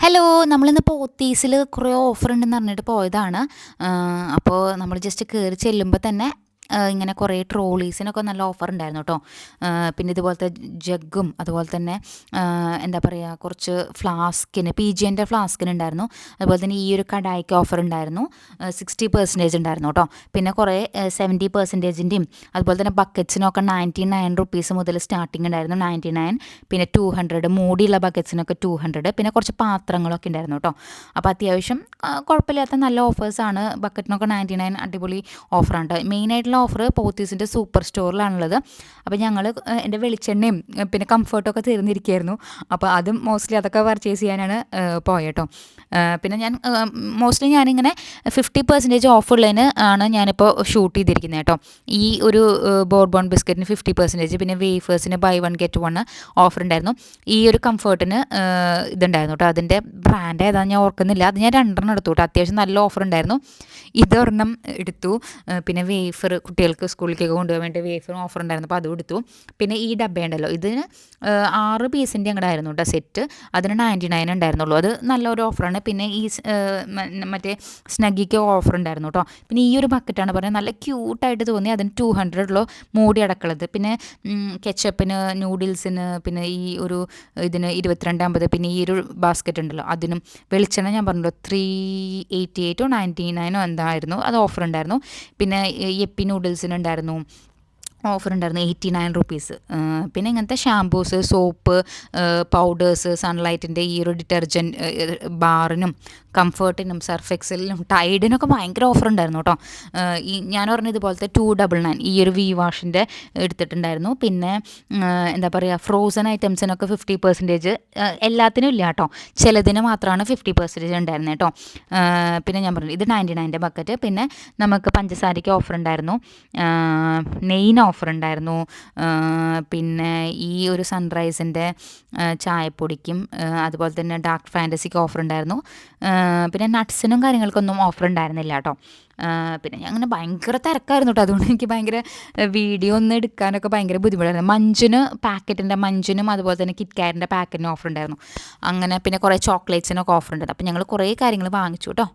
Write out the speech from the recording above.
Hello, നമ്മളിന്ന് പോത്തീസിൽ കുറേ offer ഉണ്ടെന്ന് പറഞ്ഞിട്ട് പോയതാണ്. അപ്പോൾ നമ്മൾ ജസ്റ്റ് കയറി ചെല്ലുമ്പോൾ തന്നെ ഇങ്ങനെ കുറേ ട്രോളീസിനൊക്കെ നല്ല ഓഫർ ഉണ്ടായിരുന്നു കേട്ടോ. പിന്നെ ഇതുപോലത്തെ ജഗ്ഗും അതുപോലെ തന്നെ എന്താ പറയുക, കുറച്ച് ഫ്ലാസ്കിന് PGൻ്റെ ഫ്ലാസ്കിന് ഉണ്ടായിരുന്നു. അതുപോലെ തന്നെ ഈ ഒരു കടായിക്ക് ഓഫർ ഉണ്ടായിരുന്നു. 60% ഉണ്ടായിരുന്നു കേട്ടോ. പിന്നെ കുറേ 70%ൻ്റെയും അതുപോലെ തന്നെ ബക്കറ്റ്സിനൊക്കെ 99 റുപ്പീസ് മുതൽ സ്റ്റാർട്ടിങ് ഉണ്ടായിരുന്നു. 99, പിന്നെ 200, മൂടിയുള്ള ബക്കറ്റ്സിനൊക്കെ 200, പിന്നെ കുറച്ച് പാത്രങ്ങളൊക്കെ ഉണ്ടായിരുന്നു കേട്ടോ. അപ്പോൾ അത്യാവശ്യം കുഴപ്പമില്ലാത്ത നല്ല ഓഫേഴ്സാണ്. ബക്കറ്റിനൊക്കെ 99 അടിപൊളി ഓഫറാണ്. മെയിനായിട്ടുള്ള ഓഫർ പോത്തീസിൻ്റെ സൂപ്പർ സ്റ്റോറിലാണുള്ളത്. അപ്പോൾ ഞങ്ങൾ എൻ്റെ വെളിച്ചെണ്ണയും പിന്നെ കംഫർട്ടൊക്കെ തീർന്നിരിക്കുകയായിരുന്നു. അപ്പോൾ അതും മോസ്റ്റ്ലി അതൊക്കെ പർച്ചേസ് ചെയ്യാനാണ് പോയത്. പിന്നെ മോസ്റ്റ്ലി ഞാനിങ്ങനെ 50% ഓഫ് ഉള്ളതിന് ആണ് ഞാനിപ്പോൾ ഷൂട്ട് ചെയ്തിരിക്കുന്നത് കേട്ടോ. ഈ ഒരു ബോർബോൺ ബിസ്ക്കറ്റിന് 50%, പിന്നെ വേഫേഴ്സിന് ബൈ 1 ഗെറ്റ് 1 ഓഫർ ഉണ്ടായിരുന്നു. ഈ ഒരു കംഫർട്ടിന് ഇതുണ്ടായിരുന്നു കേട്ടോ. അതിൻ്റെ ബ്രാൻഡ് ഏതാണെന്ന് ഞാൻ ഓർക്കുന്നില്ല. അത് ഞാൻ 2 എടുത്തു കേട്ടോ. അത്യാവശ്യം നല്ല ഓഫർ ഉണ്ടായിരുന്നു. ഇതൊരെണ്ണം എടുത്തു. പിന്നെ വേഫർ കുട്ടികൾക്ക് സ്കൂളിലേക്കൊക്കെ കൊണ്ടുപോകാൻ വേണ്ടി വേഫറും ഓഫർ ഉണ്ടായിരുന്നു. അപ്പോൾ അതും എടുത്തു. പിന്നെ ഈ ഡബ്ബയുണ്ടല്ലോ, ഇതിന് 6 പീസിൻ്റെ അങ്ങോട്ട് ആയിരുന്നു കേട്ടോ സെറ്റ്. അതിന് 99 ഉണ്ടായിരുന്നുള്ളൂ. അത് നല്ലൊരു ഓഫറാണ്. പിന്നെ ഈ മറ്റേ സ്നഗ്ഗിക്ക് ഓഫർ ഉണ്ടായിരുന്നു കേട്ടോ. പിന്നെ ഈ ഒരു ബക്കറ്റാണ് പറഞ്ഞത് നല്ല ക്യൂട്ടായിട്ട് തോന്നി. അതിന് 200 ഉള്ളൂ മൂടി അടക്കളത്. പിന്നെ കെച്ചപ്പിന്, നൂഡിൽസിന്, പിന്നെ ഈ ഒരു ഇതിന് 22.50. പിന്നെ ഈ ഒരു ബാസ്ക്കറ്റ് ഉണ്ടല്ലോ അതിനും. വെളിച്ചെണ്ണ ഞാൻ പറഞ്ഞല്ലോ 388 99 എന്തായിരുന്നു, അത് ഓഫർ ഉണ്ടായിരുന്നു. പിന്നെ യെപ്പി നൂഡിൽസിനുണ്ടായിരുന്നു ഓഫർ ഉണ്ടായിരുന്നു 89 റുപ്പീസ്. പിന്നെ ഇങ്ങനത്തെ ഷാംപൂസ്, സോപ്പ്, പൗഡേഴ്സ്, സൺലൈറ്റിൻ്റെ ഈ ഒരു ഡിറ്റർജൻറ്റ് ബാറിനും കംഫർട്ടിനും സർഫ് എക്സലിനും ടൈഡിനൊക്കെ ഭയങ്കര ഓഫർ ഉണ്ടായിരുന്നു കേട്ടോ. ഞാൻ പറഞ്ഞ ഇതുപോലത്തെ 299 ഈ ഒരു വി വാഷിൻ്റെ എടുത്തിട്ടുണ്ടായിരുന്നു. പിന്നെ എന്താ പറയുക, ഫ്രോസൺ ഐറ്റംസിനൊക്കെ 50%, എല്ലാത്തിനും ഇല്ല കേട്ടോ, ചിലതിന് മാത്രമാണ് 50% ഉണ്ടായിരുന്നത് കേട്ടോ. പിന്നെ ഞാൻ പറഞ്ഞു ഇത് 99ൻ്റെ ബക്കറ്റ്. പിന്നെ നമുക്ക് പഞ്ചസാരയ്ക്ക് ഓഫർ ഉണ്ടായിരുന്നു, നെയ്യിന് ഓഫർ ഉണ്ടായിരുന്നു. പിന്നെ ഈ ഒരു സൺറൈസിൻ്റെ ചായപ്പൊടിക്കും അതുപോലെ തന്നെ ഡാർക്ക് ഫാൻറ്റസിക്ക് ഓഫർ ഉണ്ടായിരുന്നു. പിന്നെ നട്ട്സിനും കാര്യങ്ങൾക്കൊന്നും ഓഫർ ഉണ്ടായിരുന്നില്ല കേട്ടോ. പിന്നെ ഞാൻ അങ്ങനെ ഭയങ്കര തിരക്കായിരുന്നു കേട്ടോ. അതുകൊണ്ട് എനിക്ക് ഭയങ്കര വീഡിയോ ഒന്ന് എടുക്കാനൊക്കെ ഭയങ്കര ബുദ്ധിമുട്ടായിരുന്നു. മഞ്ചിനും അതുപോലെ തന്നെ കിറ്റ്കാറ്റിൻ്റെ പാക്കറ്റിന് ഓഫർ ഉണ്ടായിരുന്നു. അങ്ങനെ പിന്നെ കുറേ ചോക്ലേറ്റ്സിനൊക്കെ ഓഫർ ഉണ്ടായിരുന്നു. അപ്പോൾ ഞങ്ങൾ കുറേ കാര്യങ്ങൾ വാങ്ങിച്ചു കേട്ടോ.